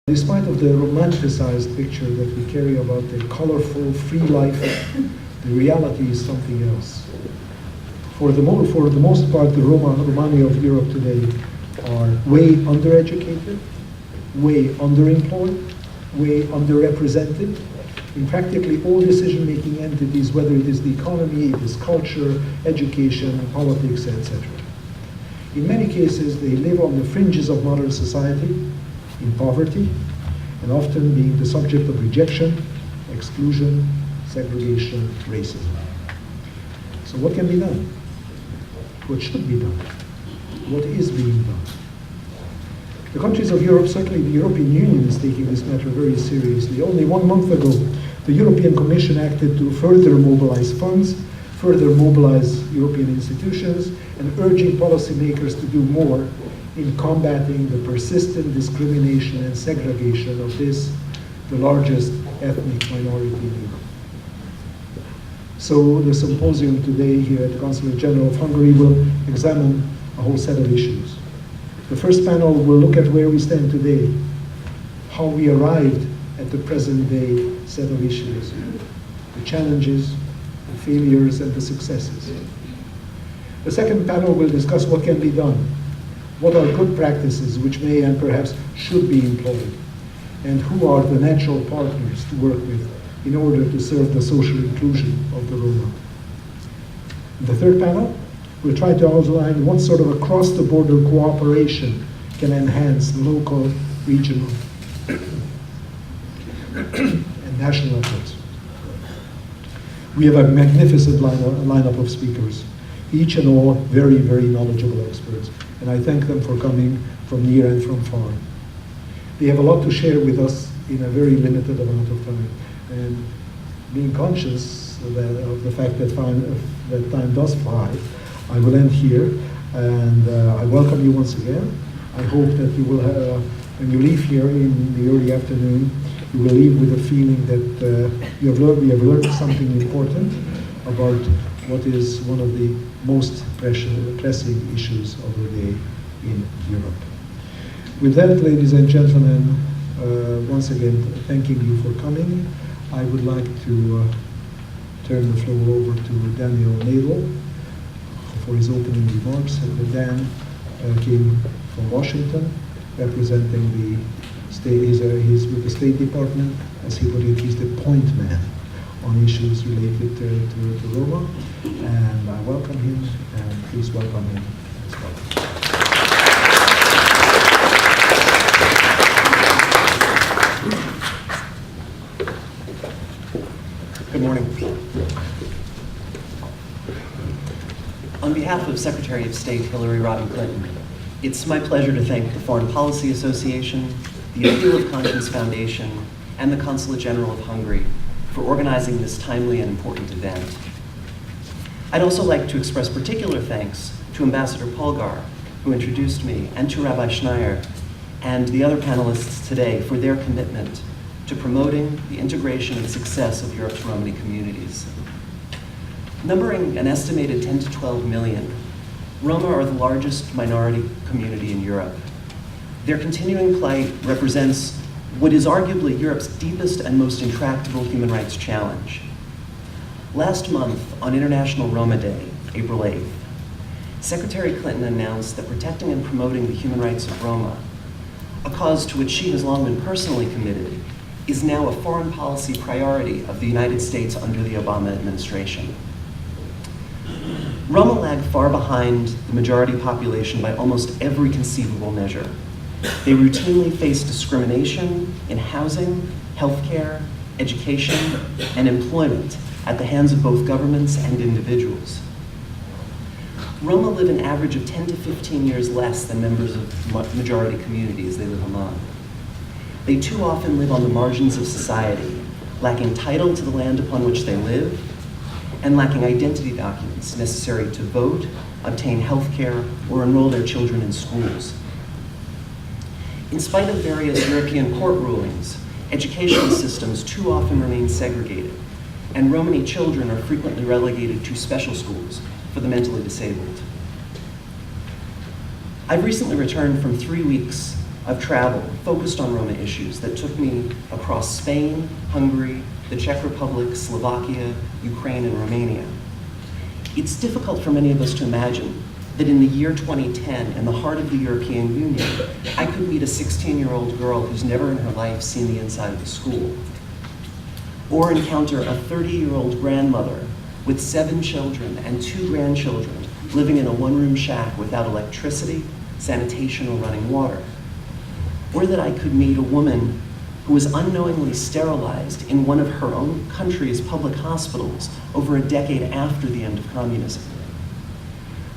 Despite of the romanticized picture that we carry about the colorful, free life, the reality is something else. For the most part, the Romani of Europe today are way undereducated, way underemployed, way underrepresented in practically all decision-making entities, whether it is the economy, it is culture, education, politics, etc. In many cases, they live on the fringes of modern society, in poverty, and often being the subject of rejection, exclusion, segregation, racism. So what can be done? What should be done? What is being done? The countries of Europe, certainly the European Union, is taking this matter very seriously. Only 1 month ago, the European Commission acted to further mobilize funds, further mobilize European institutions, and urging policymakers to do more in combating the persistent discrimination and segregation of this, the largest ethnic minority in Europe. So the symposium today here at the Consulate General of Hungary will examine a whole set of issues. The first panel will look at where we stand today, how we arrived at the present day set of issues, the challenges, the failures, and the successes. The second panel will discuss what can be done. What are good practices which may and perhaps should be employed? And who are the natural partners to work with in order to serve the social inclusion of the Roma? The third panel will try to outline what sort of across-the-border cooperation can enhance the local, regional, and national efforts. We have a magnificent lineup of speakers, each and all very, very knowledgeable experts. And I thank them for coming from near and from far. They have a lot to share with us in a very limited amount of time. And being conscious of the fact that time does fly, I will end here. And I welcome you once again. I hope that you will have, when you leave here in the early afternoon, you will leave with a feeling that we have learned something important about what is one of the most pressing issues of the day in Europe. With that, ladies and gentlemen, once again, thanking you for coming. I would like to turn the floor over to Daniel Nadel for his opening remarks. Dan came from Washington, representing the state. He's with the State Department. As he put it, he's the point man on issues related to Roma, and I welcome him, and please welcome him as well. Good morning. On behalf of Secretary of State Hillary Rodham Clinton, it's my pleasure to thank the Foreign Policy Association, the Appeal of Conscience Foundation, and the Consulate General of Hungary for organizing this timely and important event. I'd also like to express particular thanks to Ambassador Polgár, who introduced me, and to Rabbi Schneier, and the other panelists today for their commitment to promoting the integration and success of Europe's Romani communities. Numbering an estimated 10 to 12 million, Roma are the largest minority community in Europe. Their continuing plight represents what is arguably Europe's deepest and most intractable human rights challenge. Last month, on International Roma Day, April 8th, Secretary Clinton announced that protecting and promoting the human rights of Roma, a cause to which she has long been personally committed, is now a foreign policy priority of the United States under the Obama administration. Roma lag far behind the majority population by almost every conceivable measure. They routinely face discrimination in housing, healthcare, education, and employment at the hands of both governments and individuals. Roma live an average of 10 to 15 years less than members of majority communities they live among. They too often live on the margins of society, lacking title to the land upon which they live, and lacking identity documents necessary to vote, obtain healthcare, or enroll their children in schools. In spite of various European court rulings, educational systems too often remain segregated, and Romani children are frequently relegated to special schools for the mentally disabled. I've recently returned from 3 weeks of travel focused on Roma issues that took me across Spain, Hungary, the Czech Republic, Slovakia, Ukraine, and Romania. It's difficult for many of us to imagine that in the year 2010, in the heart of the European Union, I could meet a 16-year-old girl who's never in her life seen the inside of the school, or encounter a 30-year-old grandmother with 7 children and 2 grandchildren living in a one-room shack without electricity, sanitation, or running water. Or that I could meet a woman who was unknowingly sterilized in one of her own country's public hospitals over a decade after the end of communism.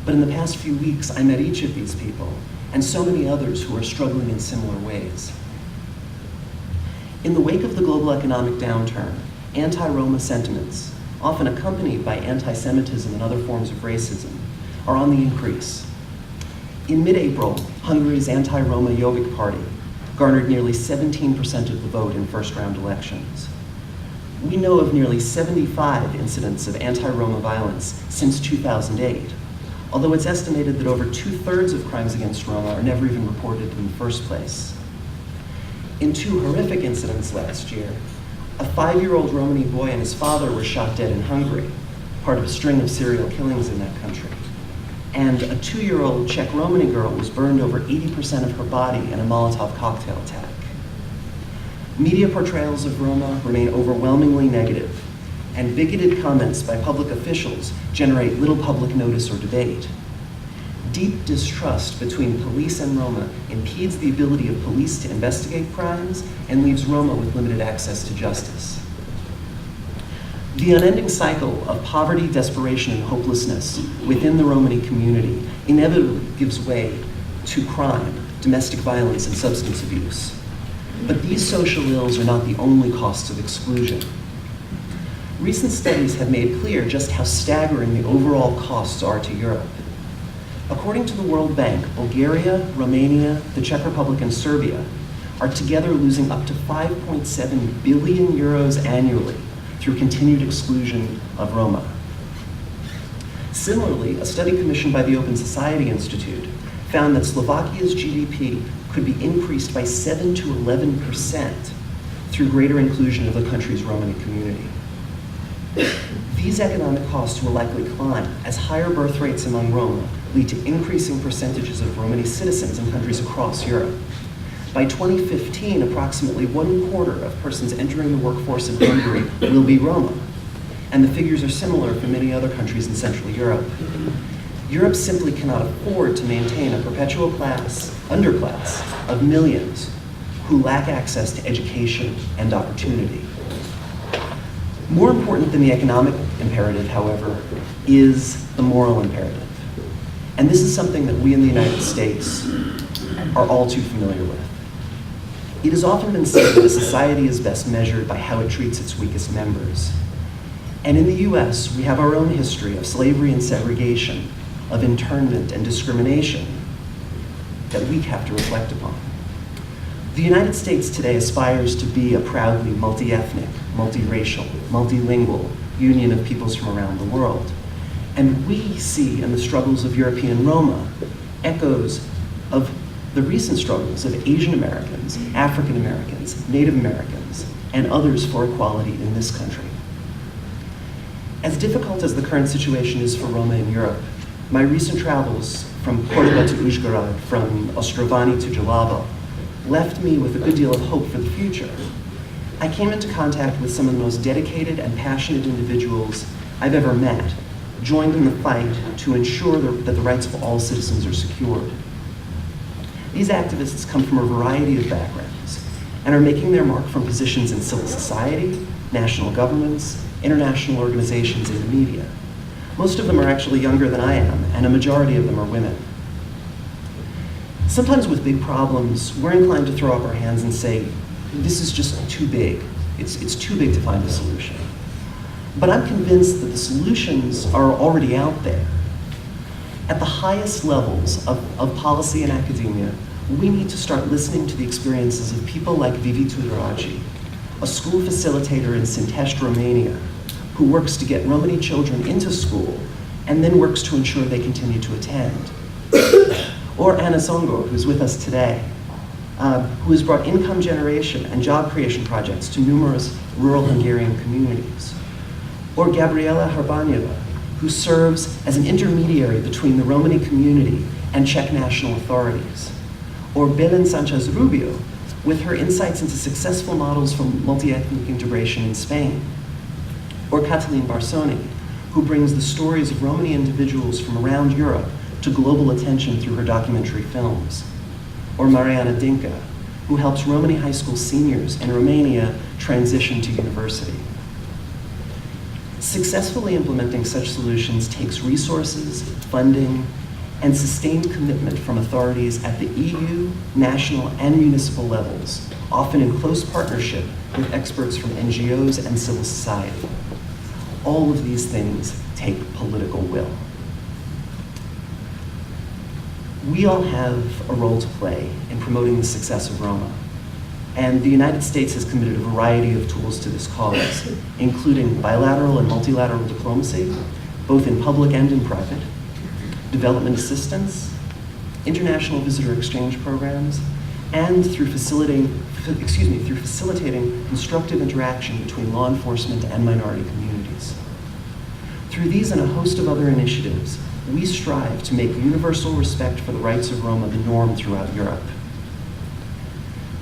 But in the past few weeks, I met each of these people and so many others who are struggling in similar ways. In the wake of the global economic downturn, anti-Roma sentiments, often accompanied by anti-Semitism and other forms of racism, are on the increase. In mid-April, Hungary's anti-Roma Jobbik party garnered nearly 17% of the vote in first-round elections. We know of nearly 75 incidents of anti-Roma violence since 2008, although it's estimated that over 2/3 of crimes against Roma are never even reported in the first place. In 2 horrific incidents last year, a 5-year-old Romani boy and his father were shot dead in Hungary, part of a string of serial killings in that country. And a 2-year-old Czech Romani girl was burned over 80% of her body in a Molotov cocktail attack. Media portrayals of Roma remain overwhelmingly negative, and bigoted comments by public officials generate little public notice or debate. Deep distrust between police and Roma impedes the ability of police to investigate crimes and leaves Roma with limited access to justice. The unending cycle of poverty, desperation, and hopelessness within the Romani community inevitably gives way to crime, domestic violence, and substance abuse. But these social ills are not the only costs of exclusion. Recent studies have made clear just how staggering the overall costs are to Europe. According to the World Bank, Bulgaria, Romania, the Czech Republic, and Serbia are together losing up to 5.7 billion euros annually through continued exclusion of Roma. Similarly, a study commissioned by the Open Society Institute found that Slovakia's GDP could be increased by 7 to 11% through greater inclusion of the country's Romani community. These economic costs will likely climb as higher birth rates among Roma lead to increasing percentages of Romani citizens in countries across Europe. By 2015, approximately 1/4 of persons entering the workforce in Hungary will be Roma, and the figures are similar for many other countries in Central Europe. Europe simply cannot afford to maintain a perpetual underclass of millions who lack access to education and opportunity. More important than the economic imperative, however, is the moral imperative. And this is something that we in the United States are all too familiar with. It has often been said that a society is best measured by how it treats its weakest members. And in the US, we have our own history of slavery and segregation, of internment and discrimination that we have to reflect upon. The United States today aspires to be a proudly multi-ethnic, multiracial, multilingual union of peoples from around the world. And we see in the struggles of European Roma echoes of the recent struggles of Asian Americans, African Americans, Native Americans, and others for equality in this country. As difficult as the current situation is for Roma in Europe, my recent travels from Cordoba to Uzhgorod, from Ostrovany to Jalabo, left me with a good deal of hope for the future. I came into contact with some of the most dedicated and passionate individuals I've ever met, joined in the fight to ensure that the rights of all citizens are secured. These activists come from a variety of backgrounds and are making their mark from positions in civil society, national governments, international organizations, and the media. Most of them are actually younger than I am, and a majority of them are women. Sometimes with big problems, we're inclined to throw up our hands and say, this is just too big. It's too big to find a solution. But I'm convinced that the solutions are already out there. At the highest levels of policy and academia, we need to start listening to the experiences of people like Vivi Tudoraci, a school facilitator in Sintest, Romania, who works to get Romani children into school and then works to ensure they continue to attend. Or Anna Songor, who's with us today, who has brought income generation and job creation projects to numerous rural Hungarian communities. Or Gabriela Harbanyova, who serves as an intermediary between the Romani community and Czech national authorities. Or Belén Sánchez Rubio, with her insights into successful models for multi-ethnic integration in Spain. Or Catalin Barsoni, who brings the stories of Romani individuals from around Europe to global attention through her documentary films. Or Mariana Dinka, who helps Romani high school seniors in Romania transition to university. Successfully implementing such solutions takes resources, funding, and sustained commitment from authorities at the EU, national, and municipal levels, often in close partnership with experts from NGOs and civil society. All of these things take political will. We all have a role to play in promoting the success of Roma, and the United States has committed a variety of tools to this cause, including bilateral and multilateral diplomacy, both in public and in private, development assistance, international visitor exchange programs, and through facilitating constructive interaction between law enforcement and minority communities. Through these and a host of other initiatives, we strive to make universal respect for the rights of Roma the norm throughout Europe.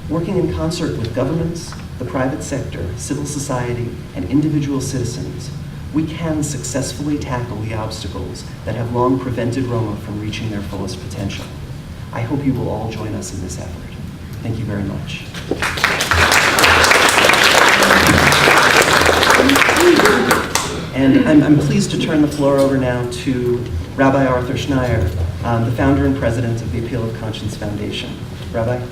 Working in concert with governments, the private sector, civil society, and individual citizens, we can successfully tackle the obstacles that have long prevented Roma from reaching their fullest potential. I hope you will all join us in this effort. Thank you very much. And I'm pleased to turn the floor over now to Rabbi Arthur Schneier, the founder and president of the Appeal of Conscience Foundation. Rabbi?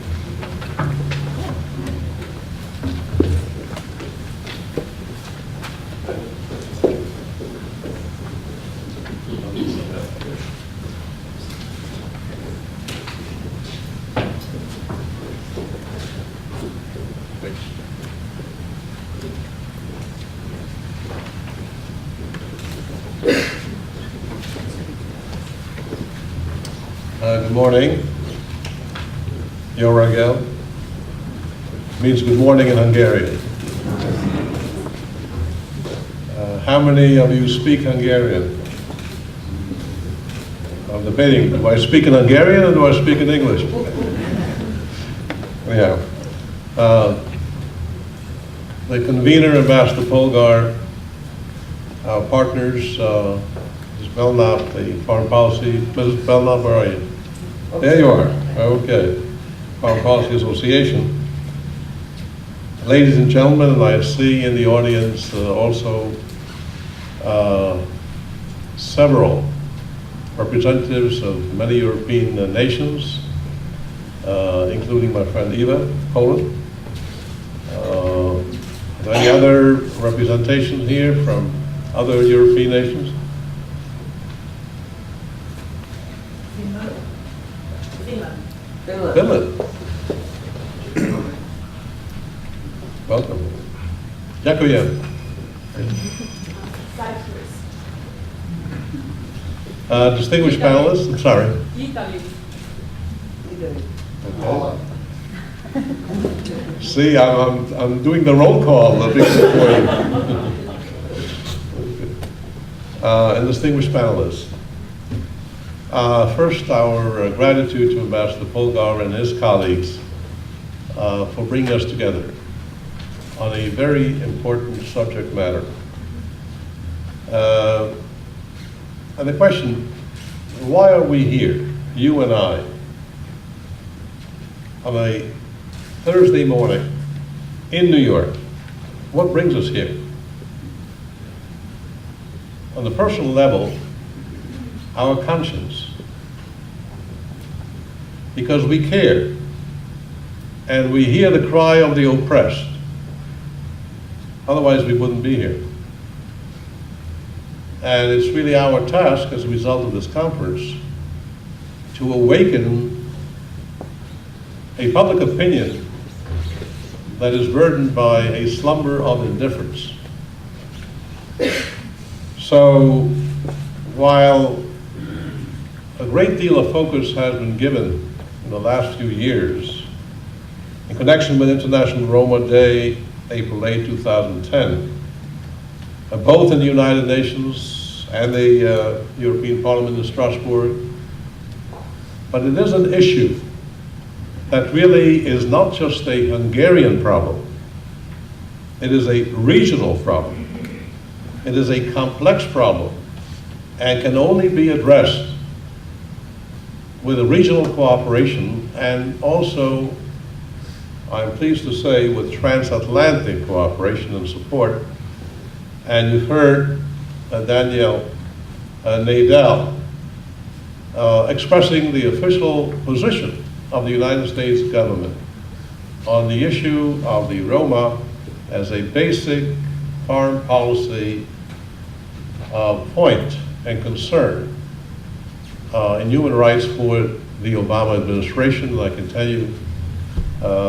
Good morning. Jó reggel means good morning in Hungarian. How many of you speak Hungarian? I'm debating, do I speak in Hungarian or do I speak in English? Yeah. The convener, Ambassador Polgár, our partners, Ms. Belknap, the Foreign Policy, Mrs. Belknap, where are you? There you are, okay. Foreign Policy Association. Ladies and gentlemen, and I see in the audience also several representatives of many European nations, including my friend Eva, Poland. Are there any other representation here from other European nations? Finland. Welcome. Dziękuję. Distinguished panelists, I'm sorry. Italy. Okay. See, I'm doing the roll call for you. And distinguished panelists. First, our gratitude to Ambassador Polgár and his colleagues for bringing us together on a very important subject matter. And the question, why are we here, you and I, on a Thursday morning in New York? What brings us here? On the personal level, our conscience, because we care and we hear the cry of the oppressed. Otherwise we wouldn't be here. And it's really our task as a result of this conference to awaken a public opinion that is burdened by a slumber of indifference. So while a great deal of focus has been given in the last few years in connection with International Roma Day, April 8, 2010, both in the United Nations and the European Parliament in Strasbourg. But it is an issue that really is not just a Hungarian problem. It is a regional problem. It is a complex problem and can only be addressed with a regional cooperation and also, I'm pleased to say, with transatlantic cooperation and support. And you've heard Daniel Nadel expressing the official position of the United States government on the issue of the Roma as a basic foreign policy point and concern in human rights for the Obama administration. And I can tell you,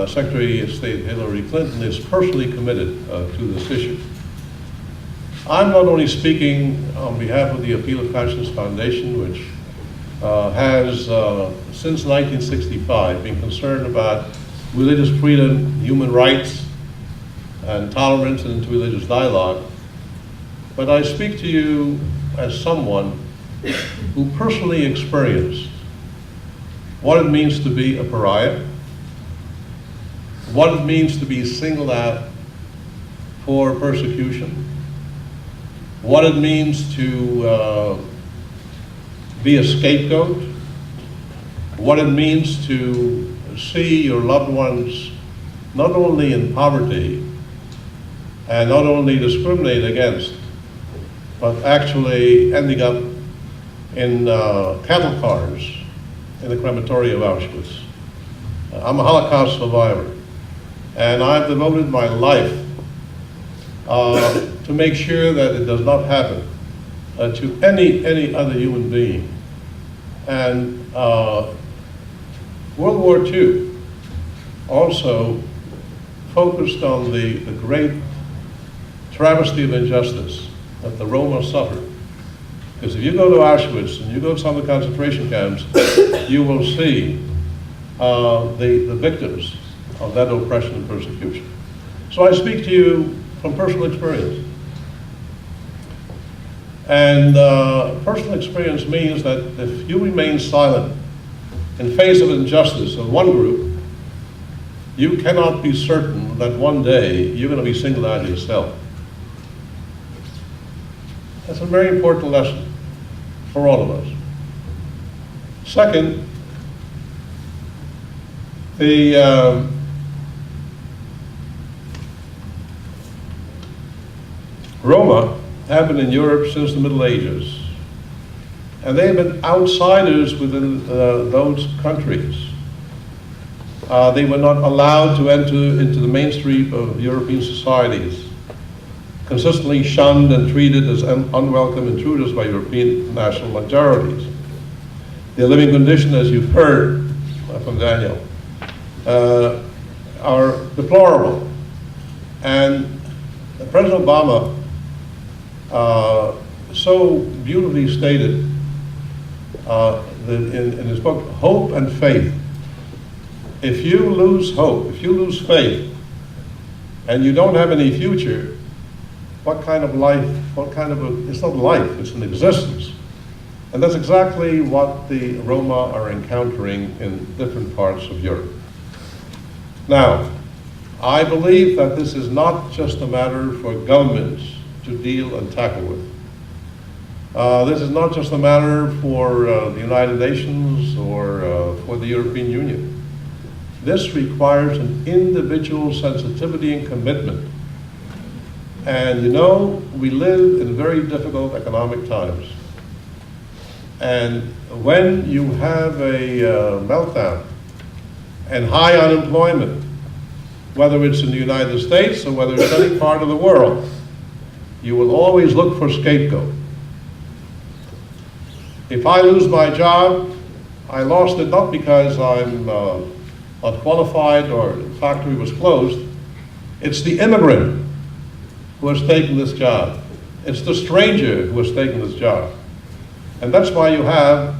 Secretary of State Hillary Clinton is personally committed to this issue. I'm not only speaking on behalf of the Appeal of Conscience Foundation, which has, since 1965, been concerned about religious freedom, human rights, and tolerance and interreligious dialogue, but I speak to you as someone who personally experienced what it means to be a pariah, what it means to be singled out for persecution, what it means to be a scapegoat, what it means to see your loved ones not only in poverty and not only discriminated against, but actually ending up in cattle cars in the crematory of Auschwitz. I'm a Holocaust survivor, and I've devoted my life to make sure that it does not happen to any other human being. And World War II also focused on the great travesty of injustice that the Roma suffered. Because if you go to Auschwitz and you go to some of the concentration camps, you will see the victims of that oppression and persecution. So I speak to you from personal experience. And personal experience means that if you remain silent in face of injustice of one group, you cannot be certain that one day you're going to be singled out yourself. That's a very important lesson for all of us. Second, the Roma have been in Europe since the Middle Ages, and they have been outsiders within those countries. They were not allowed to enter into the mainstream of European societies, consistently shunned and treated as unwelcome intruders by European national majorities. Their living condition, as you've heard from Daniel, are deplorable. And President Obama so beautifully stated in his book, Hope and Faith. If you lose hope, if you lose faith, and you don't have any future, what kind of life, it's not life, it's an existence. And that's exactly what the Roma are encountering in different parts of Europe. Now, I believe that this is not just a matter for governments to deal and tackle with. This is not just a matter for the United Nations or for the European Union. This requires an individual sensitivity and commitment. And you know, we live in very difficult economic times. And when you have a meltdown and high unemployment, whether it's in the United States or whether it's any part of the world, you will always look for a scapegoat. If I lose my job, I lost it not because I'm not qualified or the factory was closed. It's the immigrant who has taken this job. It's the stranger who has taken this job. And that's why you have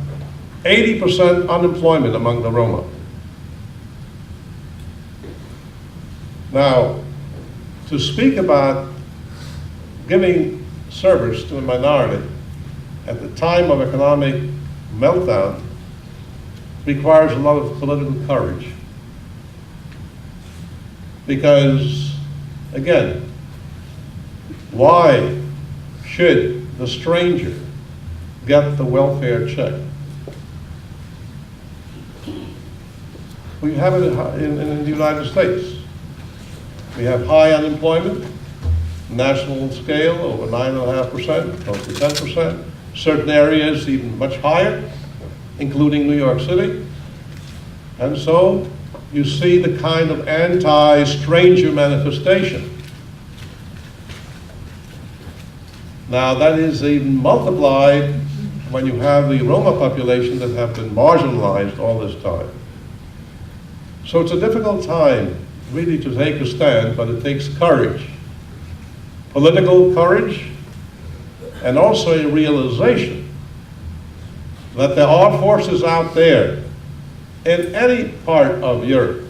80% unemployment among the Roma. Now, to speak about giving service to a minority at the time of economic meltdown requires a lot of political courage. Because, again, why should the stranger get the welfare check? We have it in the United States. We have high unemployment, national scale, over 9.5%, close to 10%. Certain areas even much higher, including New York City. And so you see the kind of anti-stranger manifestation. Now that is even multiplied when you have the Roma population that have been marginalized all this time. So it's a difficult time really to take a stand, but it takes courage. Political courage, and also a realization that there are forces out there in any part of Europe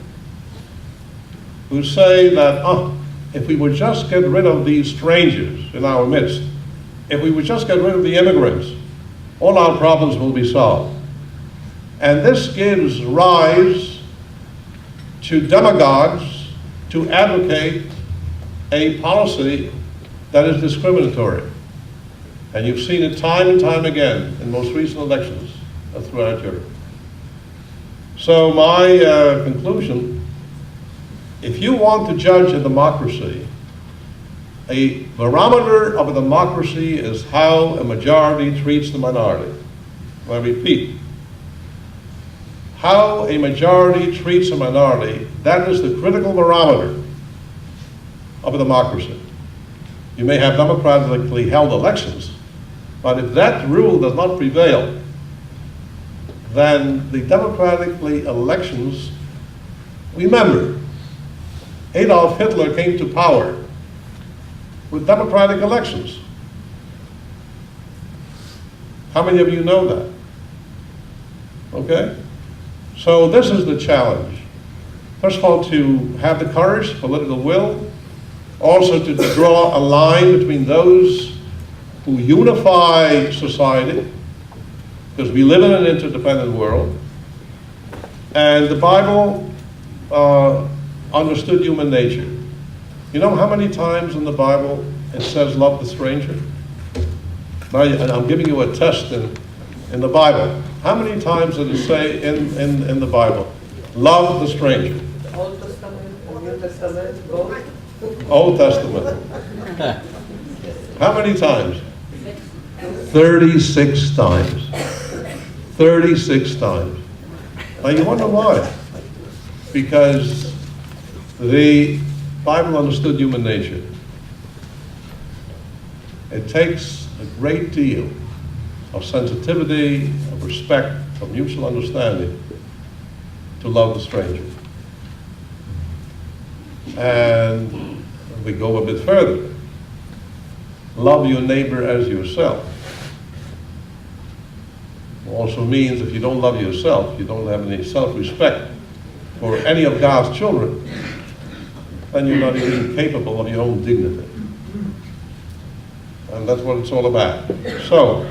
who say that, if we would just get rid of these strangers in our midst, if we would just get rid of the immigrants, all our problems will be solved. And this gives rise to demagogues to advocate a policy that is discriminatory. And you've seen it time and time again in most recent elections throughout Europe. So my conclusion, if you want to judge a democracy, a barometer of a democracy is how a majority treats the minority. I repeat, how a majority treats a minority, that is the critical barometer of a democracy. You may have democratically held elections, but if that rule does not prevail, then the democratically elections, remember, Adolf Hitler came to power with democratic elections. How many of you know that? Okay? So this is the challenge. First of all, to have the courage, political will, also to draw a line between those who unify society, because we live in an interdependent world, and the Bible understood human nature. You know how many times in the Bible it says love the stranger? Now, and I'm giving you a test in the Bible. How many times did it say in the Bible, love the stranger? The Old Testament and New Testament, both? Old Testament. How many times? 36 times. 36 times. Now you wonder why? Because the Bible understood human nature. It takes a great deal of sensitivity, of respect, of mutual understanding to love the stranger. And we go a bit further. Love your neighbor as yourself. Also means if you don't love yourself, you don't have any self-respect for any of God's children, then you're not even capable of your own dignity. And that's what it's all about. So,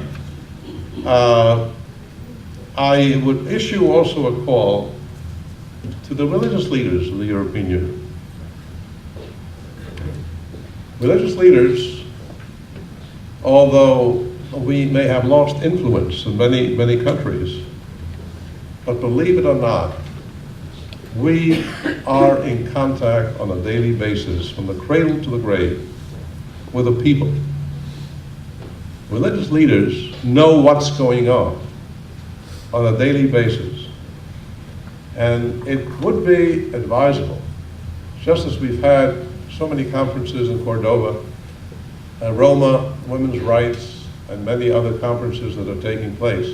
I would issue also a call to the religious leaders of the European Union. Religious leaders, although we may have lost influence in many, many countries, but believe it or not, we are in contact on a daily basis, from the cradle to the grave, with the people. Religious leaders know what's going on a daily basis. And it would be advisable, just as we've had so many conferences in Cordova, Roma, women's rights, and many other conferences that are taking place,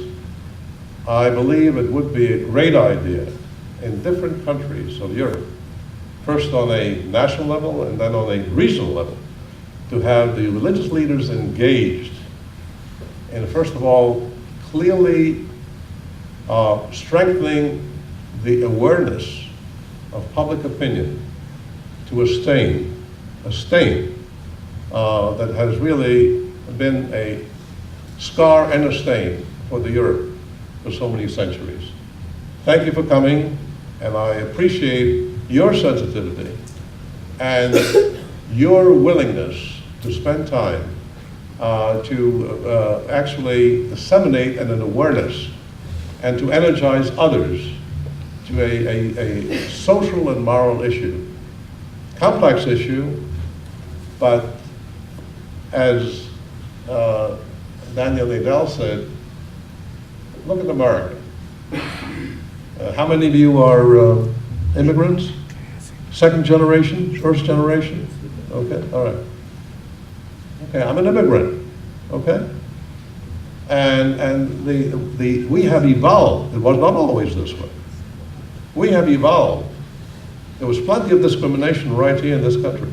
I believe it would be a great idea in different countries of Europe, first on a national level and then on a regional level, to have the religious leaders engaged in, first of all, clearly strengthening the awareness of public opinion to a stain that has really been a scar and a stain for the Europe for so many centuries. Thank you for coming, and I appreciate your sensitivity and your willingness to spend time to actually disseminate an awareness and to energize others to a social and moral issue. Complex issue, but as Daniel Nadel said, look at America. How many of you are immigrants? Second generation? First generation? Okay, all right. Okay, I'm an immigrant, okay? And we have evolved. It was not always this way. We have evolved. There was plenty of discrimination right here in this country.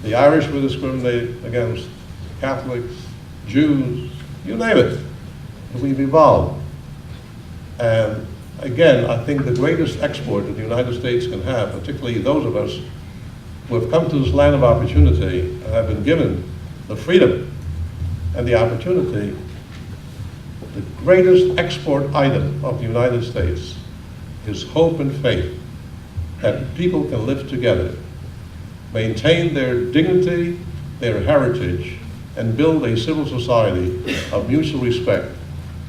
The Irish were discriminated against, Catholics, Jews, you name it. We've evolved. And again, I think the greatest export that the United States can have, particularly those of us who have come to this land of opportunity and have been given the freedom and the opportunity, the greatest export item of the United States is hope and faith that people can live together, maintain their dignity, their heritage, and build a civil society of mutual respect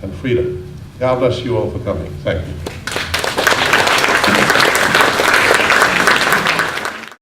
and freedom. God bless you all for coming. Thank you.